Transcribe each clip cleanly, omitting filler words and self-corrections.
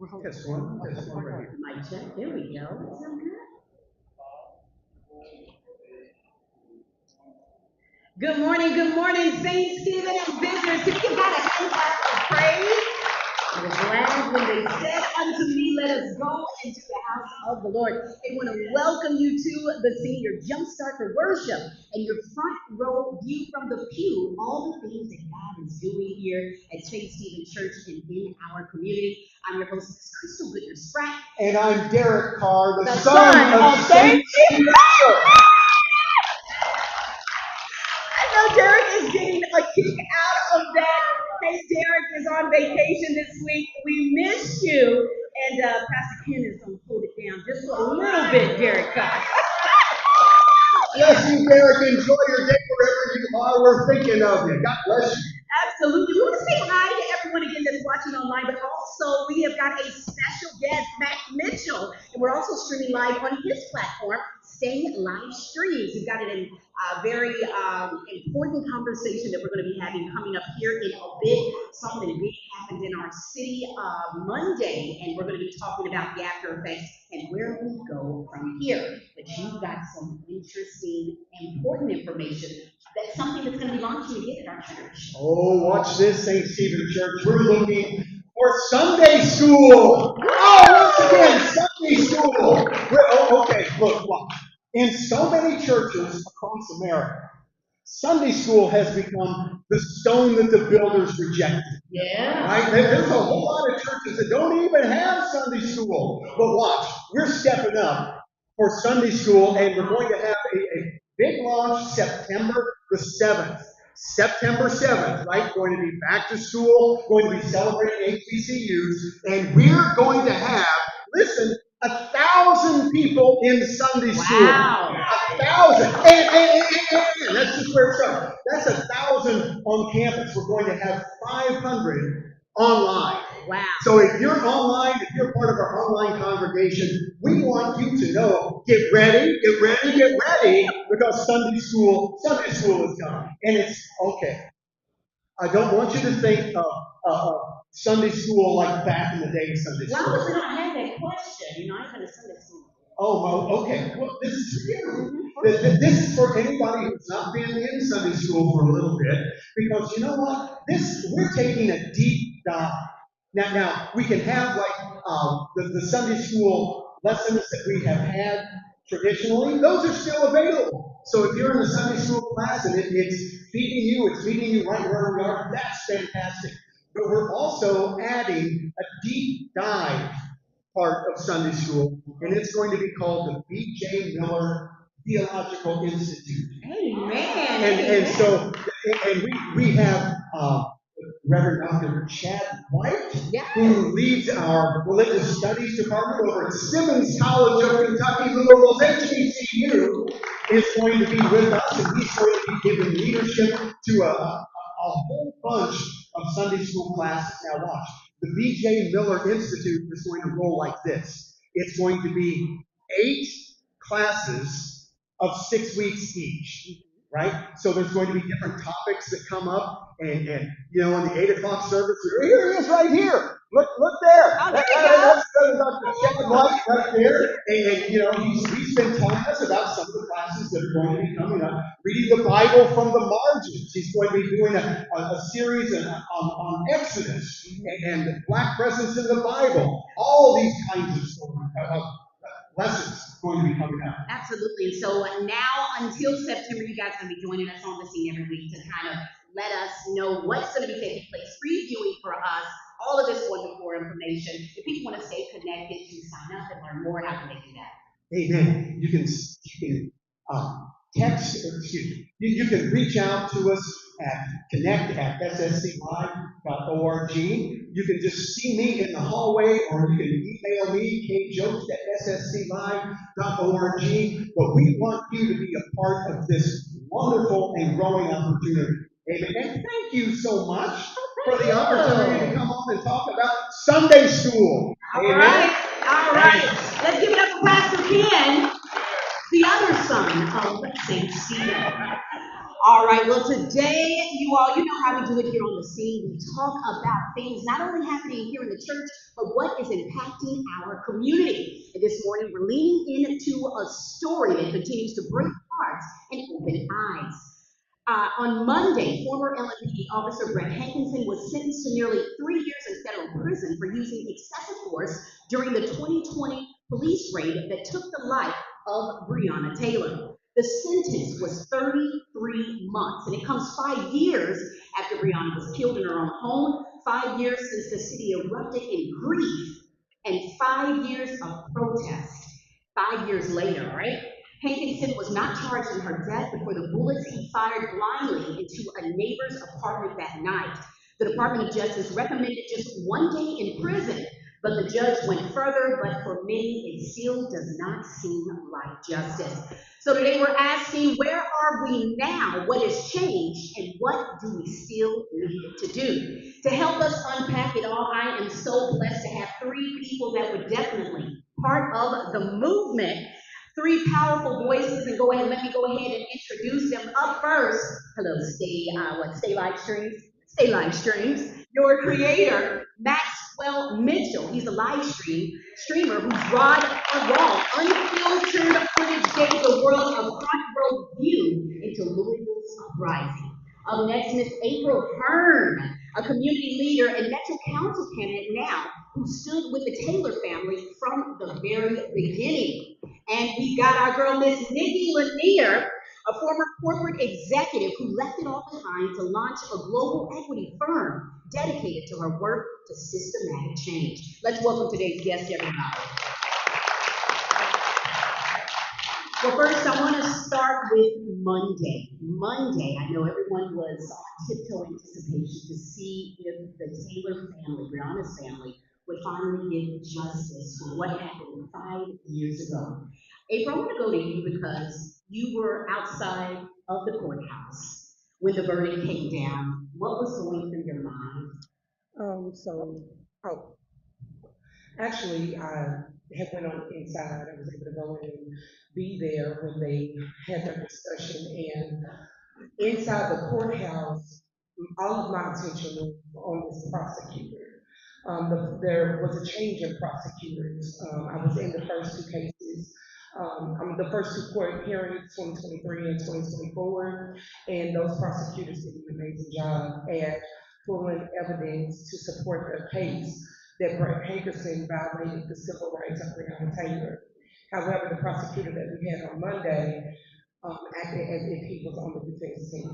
Test one right here. Mic check. There we go. Sound good? Good morning, St. Stephen and visitors. Can we give God a hand clap of praise? I was glad when they said unto me, let us go into the house of the Lord. They want to welcome you to the senior jumpstart for worship and your front row view from the pew, all the things that God is doing here at St. Stephen Church and in our community. I'm your hostess, Krystal Goodner Spratt. And I'm Derrick Carr, the son son of St. Stephen Church. I know Derrick is getting a kick out of that. Hey, Derrick is on vacation this week. We miss you. And Pastor Ken is going to hold it down just for a little bit, Derrick Carr. Bless you, Derrick. Enjoy your day wherever you are. We're thinking of you. God bless you. Absolutely. We want to say hi to everyone again that's watching online, but also we have got a special guest, Max Mitchell, and we're also streaming live on his platform, Stay Live Streams. We've got a very important conversation that we're going to be having coming up here in a bit. Something big happened in our city Monday, and we're going to be talking about the after effects and where we go from here. But you've got some interesting, important information. That's something that's going to be launching again at our church. Oh, watch this, St. Stephen Church. We're looking for Sunday school. Oh, once again, Sunday school. Okay, look, watch. In so many churches across America, Sunday school has become the stone that the builders rejected. Yeah. Right? There's a whole lot of churches that don't even have Sunday school. But watch, we're stepping up for Sunday school, and we're going to have a big launch September the 7th. September 7th, right? Going to be back to school, going to be celebrating HBCUs, and we're going to have, listen, 1,000 people in Sunday school. Wow. 1,000. And that's just where it starts. That's 1,000 on campus. We're going to have 500 online. Wow. So if you're online, if you're part of our online congregation, we want you to know, get ready, because Sunday school is coming. And it's okay. I don't want you to think of Sunday school like back in the day Sunday school. Why was it I had that question? I've been to Sunday school. Oh, well, okay. Well, this is for you. This is for anybody who's not been in Sunday school for a little bit, because you know what? We're taking a deep dive. Now we can have like the Sunday school lessons that we have had traditionally. Those are still available. So if you're in a Sunday school class and it's feeding you right where we are, that's fantastic. But we're also adding a deep dive part of Sunday school, and it's going to be called the B.J. Miller Theological Institute. Amen. And so we have Reverend Dr. Chad White, who leads our religious studies department over at Simmons College of Kentucky, Louisville's HBCU, is going to be with us, and he's going to be giving leadership to a whole bunch of Sunday school classes. Now watch. The B.J. Miller Institute is going to roll like this. It's going to be 8 classes of 6 weeks each, right? So there's going to be different topics that come up, and in the 8 o'clock service, here he is right here. Look there. That's Dr. Chad White right there. And he's been telling us about some of the classes that are going to be coming up. Reading the Bible from the margins. He's going to be doing a series on Exodus and the black presence in the Bible. All these kinds of lessons going to be coming out. Absolutely. And so now until September, you guys are going to be joining us on the scene every week to kind of let us know what's going to be taking place, previewing for us all of this wonderful information. If people want to stay connected, to sign up and learn more, how can they do that? Amen. You can text, you can reach out to us at connect@ssclive.org. You can just see me in the hallway, or you can email me, kjokes@ssclive.org. But we want you to be a part of this wonderful and growing opportunity. Amen. And thank you so much for the opportunity to come on and talk about Sunday school. All right. Let's give it up for Pastor Ken, the other son of St. Stephen. All right, well, today, you all, you know how we do it here on the scene. We talk about things not only happening here in the church, but what is impacting our community. And this morning, we're leaning into a story that continues to break hearts and open eyes. On Monday, former LMPD officer Brett Hankinson was sentenced to nearly 3 years in federal prison for using excessive force during the 2020 police raid that took the life of Breonna Taylor. The sentence was 33 months, and it comes 5 years after Breonna was killed in her own home, 5 years since the city erupted in grief, and 5 years of protest. 5 years later, right? Hankinson was not charged in her death, but for the bullets he fired blindly into a neighbor's apartment that night. The Department of Justice recommended just 1 day in prison, but the judge went further, but for many, it still does not seem like justice. So today we're asking, where are we now? What has changed? And what do we still need to do? To help us unpack it all, I am so blessed to have three people that were definitely part of the movement. Three powerful voices, and let me go ahead and introduce them. Up first, hello, Stay Live Streams. Stay Live Streams. Your creator, Maxwell Mitchell. He's a streamer whose raw, unfiltered footage gave the world a front row view into Louisville's uprising. Up next, Miss Aprile Hearn, a community leader and Metro Council candidate now, who stood with the Taylor family from the very beginning. And we got our girl, Miss Nikki Lanier, a former corporate executive who left it all behind to launch a global equity firm dedicated to her work to systematic change. Let's welcome today's guest, everybody. Well, first, I want to start with Monday. Monday, I know everyone was on tiptoe anticipation to see if the Taylor family, Breonna's family, would finally get justice for what happened 5 years ago. April, I want to go to you because you were outside of the courthouse when the verdict came down. What was going through your mind? So, oh, actually, I had went on inside. I was able to go in and be there when they had their discussion. And inside the courthouse, all of my attention was on this prosecutor. There was a change in prosecutors. I was in the first two cases. The first two court hearings, 2023 and 2024, and those prosecutors did an amazing job at pulling evidence to support their case that Brett Hankerson violated the civil rights of Breonna Taylor. However, the prosecutor that we had on Monday acted as if he was on the defense team.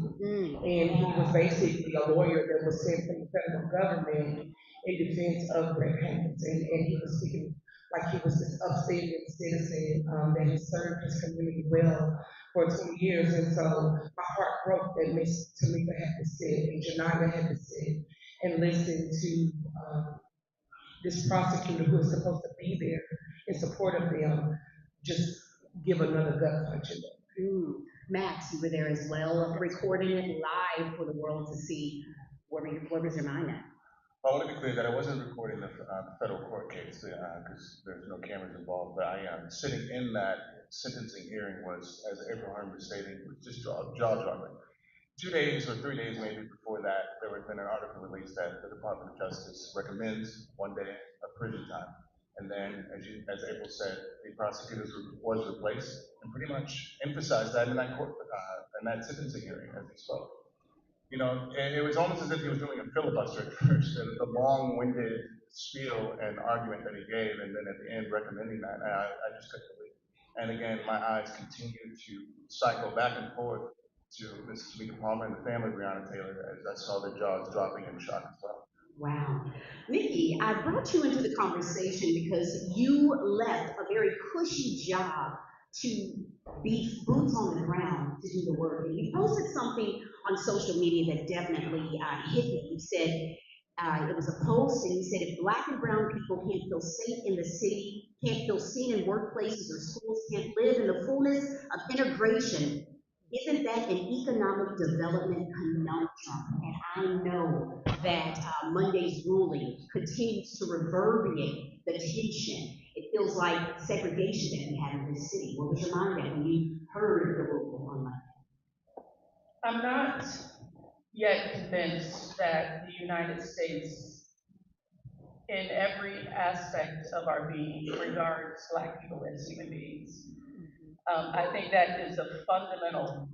And he was basically a lawyer that was sent from the federal government in defense of Brett Hankerson. And he was speaking like he was this upstanding citizen that has served his community well for 20 years. And so my heart broke that Miss Tamika had to sit and Janaya had to sit and listen to this prosecutor who is supposed to be there in support of them just give another gut punch in them. Max, you were there as well, recording it live for the world to see. Where was your mind at? I want to be clear that I wasn't recording the federal court case because there's no cameras involved, but I am sitting in that sentencing hearing was, as Aprile Hearn was stating, was just jaw-dropping. 2 days or 3 days maybe before that, there had been an article released that the Department of Justice recommends 1 day of prison time. And then, as April said, the prosecutors was replaced and pretty much emphasized that in that sentencing hearing as he spoke. You know, it was almost as if he was doing a filibuster at first, the long-winded spiel and argument that he gave, and then at the end recommending that. I just couldn't believe it. And again, my eyes continued to cycle back and forth to Ms. Tamika Palmer and the family of Breonna Taylor as I saw their jaws dropping in shock as well. Wow. Nikki, I brought you into the conversation because you left a very cushy job to be boots on the ground to do the work. And you posted something on social media that definitely hit me. You said, it was a post, and you said, if Black and brown people can't feel safe in the city, can't feel seen in workplaces or schools, can't live in the fullness of integration, isn't that an economic development conundrum? And I know that Monday's ruling continues to reverberate the tension. It feels like segregation that we have in this city. What was your mind at when you heard the ruling on Monday? I'm not yet convinced that the United States, in every aspect of our being, regards Black people as human beings. I think that is the fundamental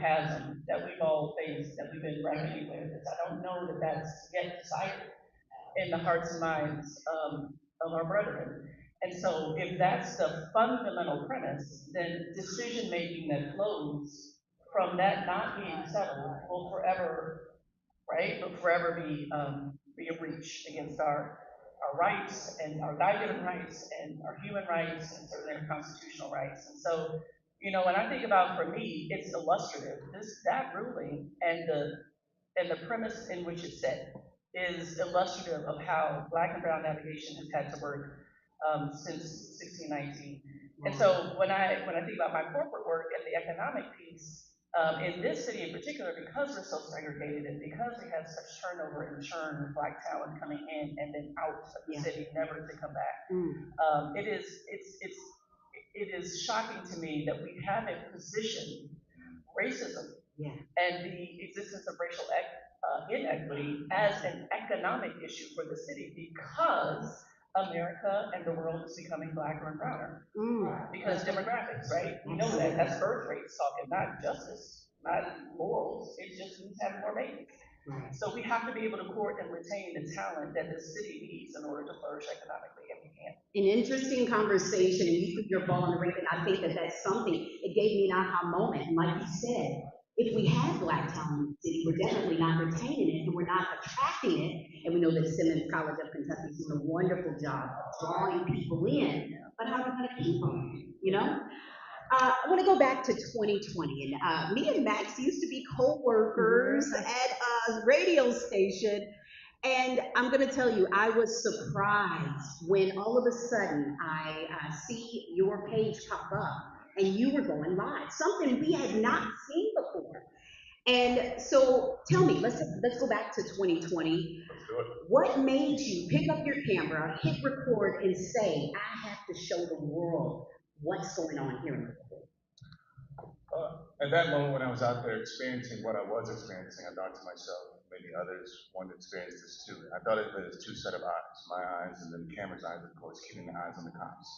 chasm that we've all faced, that we've been reckoning with. Is I don't know that that's yet decided in the hearts and minds of our brethren. And so, if that's the fundamental premise, then decision making that flows from that not being settled will forever, right, will forever be a breach against our rights and our God-given rights and our human rights and certainly our constitutional rights. And so, when I think about, for me, it's illustrative. That ruling and the premise in which it's set is illustrative of how Black and Brown navigation has had to work since 1619. And so when I think about my corporate work and the economic piece, in this city in particular, because we're so segregated and because we have such turnover and churn of Black talent coming in and then out of the city, never to come back, it is shocking to me that we haven't positioned racism and the existence of racial inequity as an economic issue for the city because America and the world is becoming blacker and browner. Because demographics, right? We know that. That's birth rates talking, not justice, not morals. It's just who's having more babies. So we have to be able to court and retain the talent that the city needs in order to flourish economically, and we can. An interesting conversation, and you put your ball in the ring, and I think that that's something. It gave me an aha moment, and like you said, if we have Black talent in the city, we're definitely not retaining it, and we're not attracting it. And we know that Simmons College of Kentucky is doing a wonderful job of drawing people in. But how are we going to keep them? I want to go back to 2020, and me and Max used to be co-workers at a radio station. And I'm going to tell you, I was surprised when all of a sudden I see your page pop up and you were going live, something we had not seen before. And so tell me, let's go back to 2020. What made you pick up your camera, hit record, and say, I have to show the world what's going on here in the world? At that moment when I was out there experiencing what I was experiencing, I thought to myself, maybe others want to experience this too. I thought of it as two set of eyes, my eyes and then the camera's eyes, of course, keeping the eyes on the cops.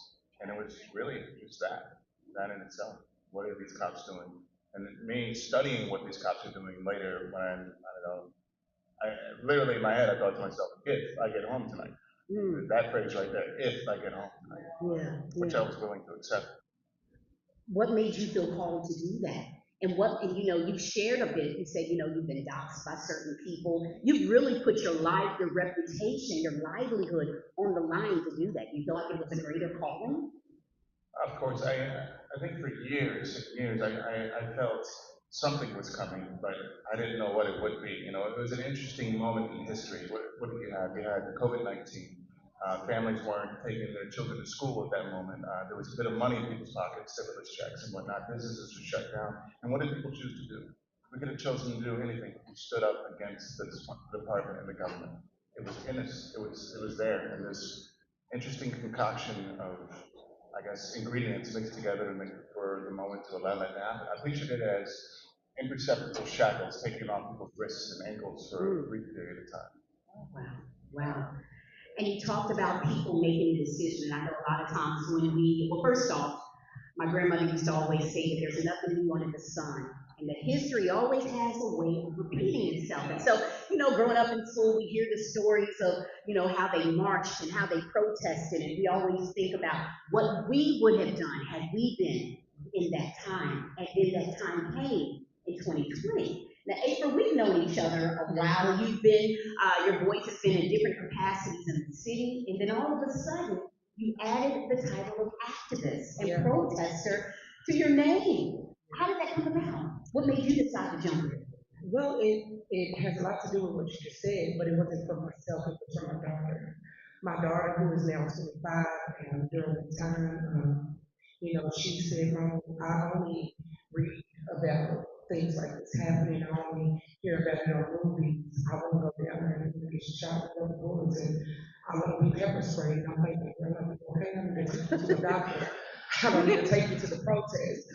And it was really just that in itself. What are these cops doing? And me studying what these cops are doing later when I don't know, literally in my head, I thought to myself, if I get home tonight. That phrase right there, if I get home tonight, which I was willing to accept. What made you feel called to do that? And you've shared a bit. You said, you've been doxxed by certain people. You've really put your life, your reputation, your livelihood on the line to do that. You feel like it was a greater calling? Of course, I think for years and years, I felt something was coming, but I didn't know what it would be. It was an interesting moment in history. What did you have? You had COVID-19. Families weren't taking their children to school at that moment. There was a bit of money in people's pockets, stimulus checks and whatnot. Businesses were shut down. And what did people choose to do? We could have chosen to do anything. We stood up against the department and the government. It was in us. It was there. And this interesting concoction of, I guess, ingredients mixed together for the moment to allow that to happen. I pictured it as imperceptible shackles taken off people's wrists and ankles for a brief period of time. Wow. And you talked about people making a decision. I know a lot of times well, first off, my grandmother used to always say that there's nothing new under the sun, and that history always has a way of repeating itself. And so, growing up in school, we hear the stories of, how they marched and how they protested, and we always think about what we would have done had we been in that time, and in that time came in 2020. Now, April, we've known each other a while. Your voice has been in different capacities in the city, and then all of a sudden, you added the title of activist and protester to your name. How did that come about? What made you decide to jump in? Well, it has a lot to do with what you just said, but it wasn't for myself, it was for my daughter. My daughter, who is now 25, and during the time, she said, Mom, I only read about things like this happening. I only hear about it on movies. I want to go down there and get shot with rubber bullets, and I want to be pepper sprayed. And I'm thinking, well, okay, I'm going to take you to the doctor. I don't need to take you to the protest.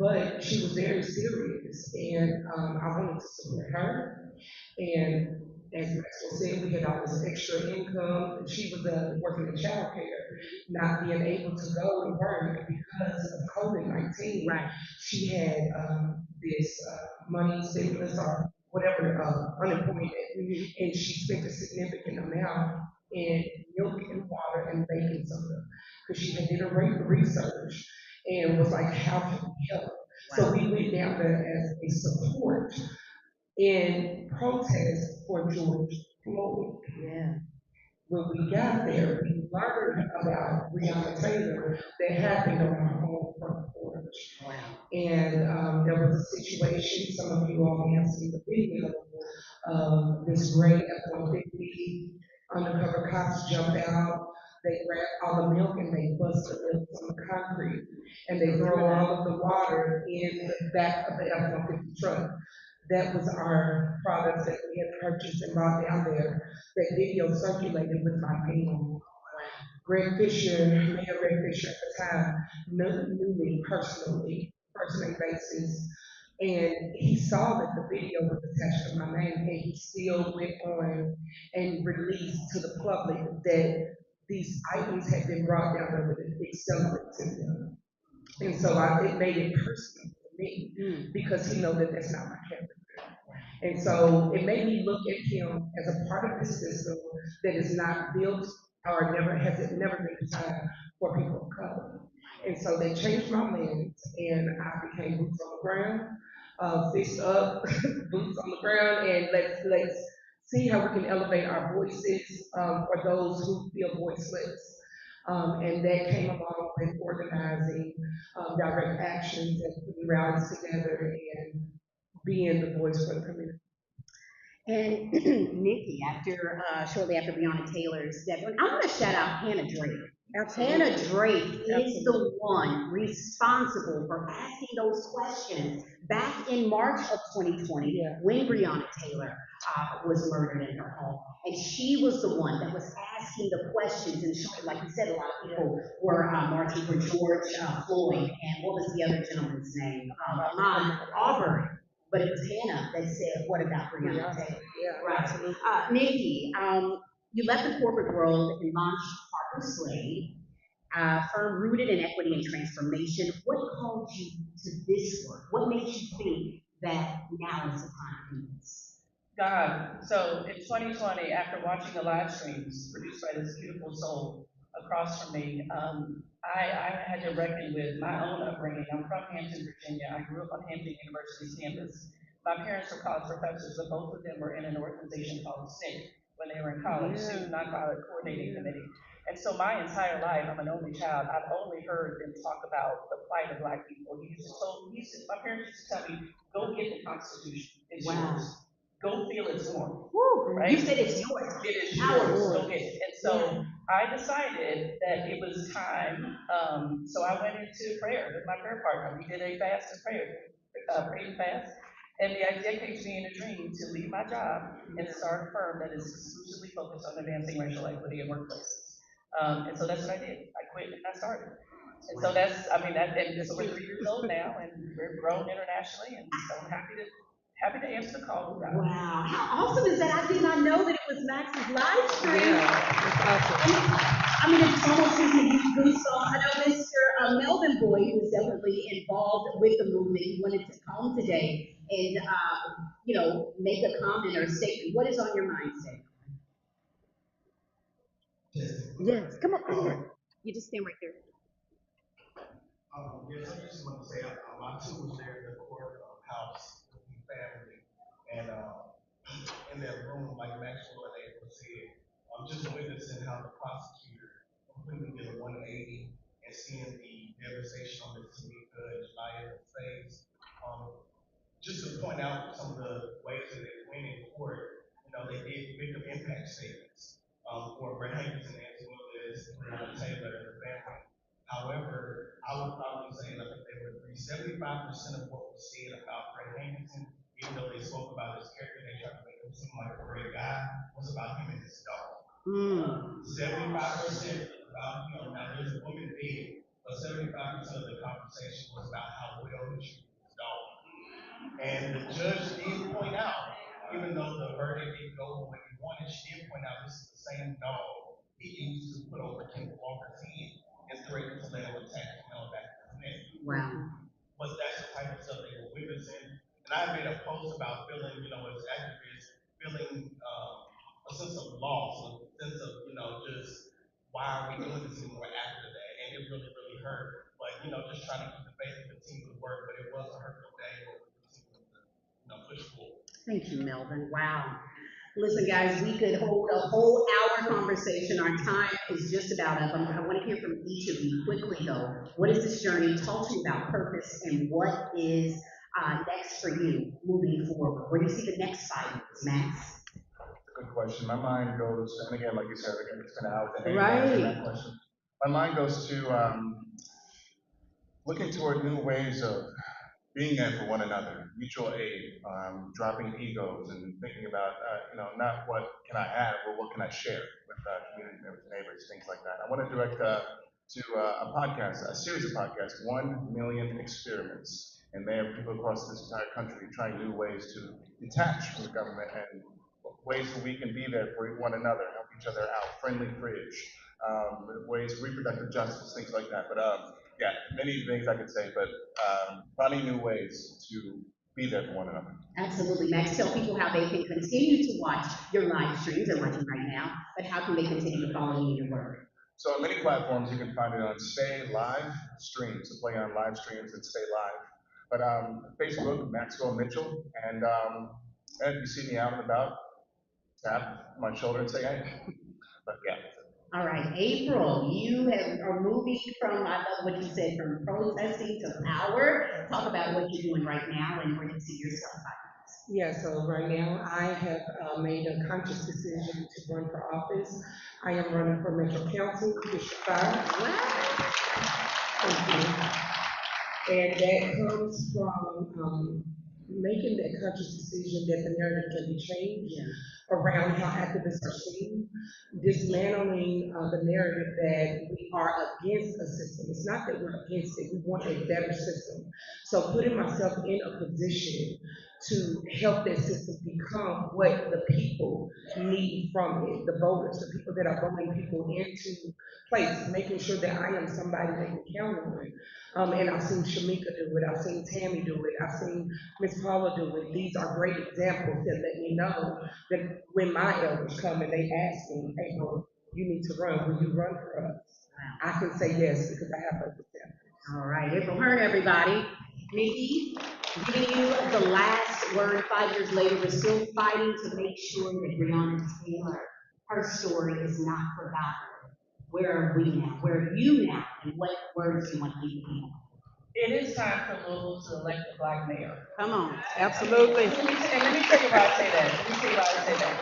but she was very serious, and I wanted to support her. And as Maxwell said, we had all this extra income. She was working in childcare, not being able to go to work because of COVID-19. Right. She had this money stimulus or whatever, unemployment, and she spent a significant amount in milk and water and baking soda because she had did her research and was like, how can we help? So we went down there as a support in protest for George Floyd. Yeah. When we got there, we learned about Breonna Taylor that happened on our own front porch. Wow. And there was a situation, some of you all may have seen the video, this gray F-150 undercover cops jumped out, they grabbed all the milk and they busted it on the concrete. And they throw all of the water in the back of the F-150 truck. That was our product that we had purchased and brought down there. That video circulated with my name. Greg Fisher, Mayor Greg Fisher at the time, knew me personally, personal basis, and he saw that the video was attached to my name, and he still went on and released to the public that these items had been brought down there with an accelerant in them. And so it made it personal for me because he know that that's not my character. And so it made me look at him as a part of the system that is not built or never been designed for people of color. And so they changed my lens and I became boots on the ground, fist up, boots on the ground, and let's see how we can elevate our voices for those who feel voiceless. And that came along with organizing direct actions and putting rallies together and being the voice for the community. And Nikki, shortly after Breonna Taylor's death, I want to shout out Hannah Drake. Hannah Drake is the one responsible for asking those questions back in March of 2020 when Breonna Taylor was murdered in her home. And she was the one that was asking the questions. And shortly, like you said, a lot of people were marching for George Floyd. And what was the other gentleman's name? Auburn. But it was Hannah that said, what about Breonna Taylor? Yeah, Right. absolutely. Nikki, you left the corporate world and launched Harper Slade, firm rooted in equity and transformation. What called you to this work? What made you think that now is the time to do this? God. So in 2020, after watching the live streams produced by this beautiful soul across from me, I had to reckon with my own upbringing. I'm from Hampton, Virginia. I grew up on Hampton University's campus. My parents were college professors, but both of them were in an organization called SNCC when they were in college, Student Nonviolent Coordinating Committee. And so my entire life, I'm an only child, I've only heard them talk about the plight of black people. My parents used to tell me, go get the Constitution. It's yours. Go feel its warmth. Right? You said it's yours. It is yours. Go get it. And so I decided that it was time. So I went into prayer with my prayer partner. We did a fast and prayer, prayed and fast. And the idea came to me in a dream to leave my job and start a firm that is exclusively focused on advancing racial equity in workplaces. And so that's what I did. I quit and I started. And so so we're 3 years old now and we're grown internationally. And so I'm happy to answer the call. Wow, how awesome is that? I did not know that it was Max's live stream. I mean, it's almost gives me goosebumps. I know Mr. Melvin Boyd, who was definitely involved with the movement, he wanted to come today and, make a comment or a statement. What is on your mind today? Yes, come on, come here. You just stand right there. Yes, I just want to say my two was there in the courthouse with the family, and in that room, like Maxwell and April said, I'm just witnessing how the prosecutor completely did a 180 and seeing the devastation on the sitting judge lie in the face. Just to point out some of the ways that they went in court, they did victim impact statements for Brett Hankinson as well as Breonna Taylor and the family. However, I would probably say, and I think they would agree, 75% of what was said about Brett Hankinson, even though they spoke about his character, they tried to make him seem like a great guy, was about him and his dog. 75% about him. Now, there's a woman dead, but 75% of the conversation was about how well the shooting was done. And the judge did point out, even though the verdict didn't go the way he wanted, she did point out this is the same dog he used to put over Kenneth Walker's head and threatened to let him attack him back in his neck. Wow. But that's the type of stuff they were witnessing. And I made a post about feeling, as activists, feeling a sense of loss, a sense of, just why are we doing this anymore after that? And it really, really hurt. But, just trying to keep the faith and continue to work. But it was a hurtful day, but we continue to, push forward. Thank you, Melvin. Wow. Listen, guys, we could hold a whole hour conversation. Our time is just about up. I want to hear from each of you quickly, though. What is this journey? Talk to me about purpose and what is next for you moving forward. Where do you see the next 5 years, Max? Good question. My mind goes, and again, like you said, it's been out and Right. that question. My mind goes to looking toward new ways of being there for one another, mutual aid, dropping egos, and thinking about, not what can I have, but what can I share with community members, neighbors, things like that. I want to direct to a podcast, a series of podcasts, 1 Million Experiments. And they have people across this entire country trying new ways to detach from the government and ways that we can be there for one another, help each other out, friendly fridge, ways, reproductive justice, things like that. But yeah, many things I could say, but finding new ways to be there for one another. Absolutely, Max. Tell people how they can continue to watch your live streams. They're watching right now, but how can they continue to follow you in your work? So on many platforms, you can find it on Stay Live Streams, to play on live streams and Stay Live. But Facebook, Maxwell Mitchell, and if you see me out and about, tap my shoulder and say hey. But yeah. All right, April, you are moving from, I love what you said, from protesting to power. Talk about what you're doing right now and where you see yourself. Yeah, so right now I have made a conscious decision to run for office. I am running for Metro Council, District 5. Thank you. And that comes from making that conscious decision that the narrative can be changed around how activists are seen, dismantling the narrative that we are against a system. It's not that we're against it, we want a better system. So putting myself in a position to help that system become what the people need from it, the voters, the people that are voting people into place, making sure that I am somebody they can count on. And I've seen Shamika do it, I've seen Tammy do it, I've seen Miss Paula do it. These are great examples that let me know that when my elders come and they ask me, hey, bro, you need to run, will you run for us? I can say yes because I have those examples. All right, Aprile Hearn, everybody. Nikki, giving you the last word 5 years later, we're still fighting to make sure that Breonna Taylor, her story is not forgotten. Where are we now? Where are you now? And what words do you want to leave people? It is time for Louisville to elect a black mayor. Come on. Absolutely. And let me tell you why I say that. Let me tell you why I say that.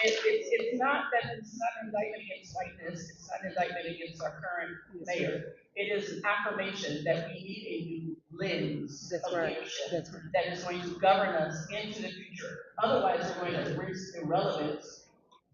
It's not that it's not an indictment against whiteness. It's not an indictment against our current mayor. It is an affirmation that we need a new lens of leadership that is going to govern us into the future. Otherwise, we're going to risk irrelevance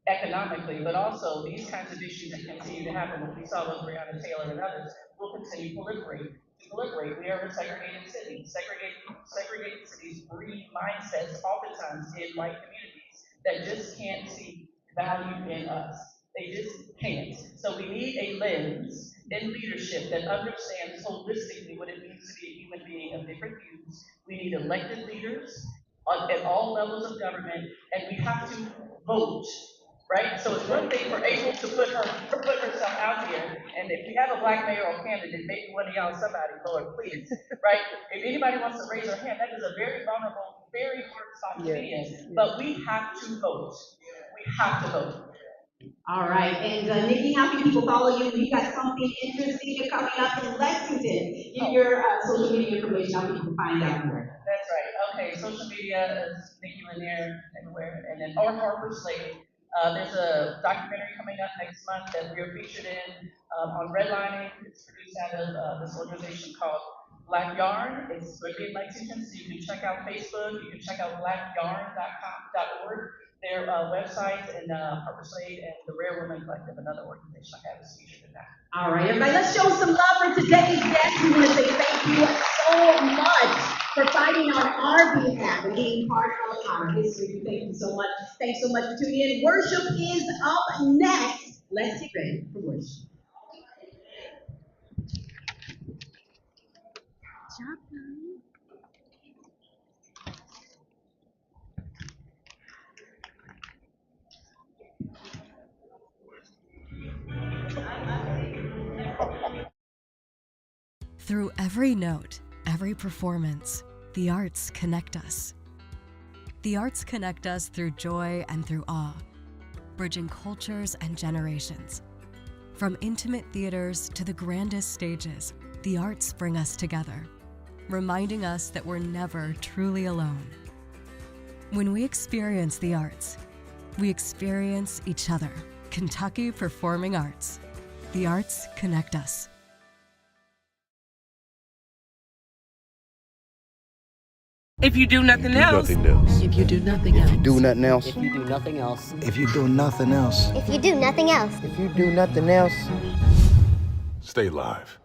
economically, but also these kinds of issues that continue to happen, what we saw with Breonna Taylor and others, will continue to proliferate. We are a segregated city. Segregated cities breed mindsets oftentimes in white communities that just can't see value in us. They just can't. So we need a lens in leadership that understands holistically what it means to be a human being of different views. We need elected leaders at all levels of government, and we have to vote. Right? So it's one thing for April to put herself out here, and if you have a black mayoral candidate, maybe one of y'all, somebody, Lord, please, right? If anybody wants to raise their hand, that is a very vulnerable, very hard spot to be in. But we have to vote. We have to vote. All right, and Nikki, how can people follow you? You got something interesting coming up in Lexington. Give your social media information, how people can find out more. That's right. Okay, social media is Nikki Lanier everywhere, and then or Harper Slade. There's a documentary coming up next month that we are featured in on redlining. It's produced out of this organization called Black Yarn. It's going to be in Lexington, so you can check out Facebook. You can check out blackyarn.com.org. their website and Harper Slade and the Rare Women Collective, another organization I have is featured in that. All right, everybody, let's show some love for today's guest. We want to say thank you so much for fighting on our behalf and being part of our history. Thank you so much. Thanks so much for tuning in. Worship is up next. Let's get ready for worship. Through every note, every performance, the arts connect us. The arts connect us through joy and through awe, bridging cultures and generations. From intimate theaters to the grandest stages, the arts bring us together, reminding us that we're never truly alone. When we experience the arts, we experience each other. Kentucky Performing Arts. The arts connect us. If you do nothing else. If you do nothing else. If you do nothing else. If you do nothing else. If you do nothing else. If you do nothing else. If you do nothing else. Stay live.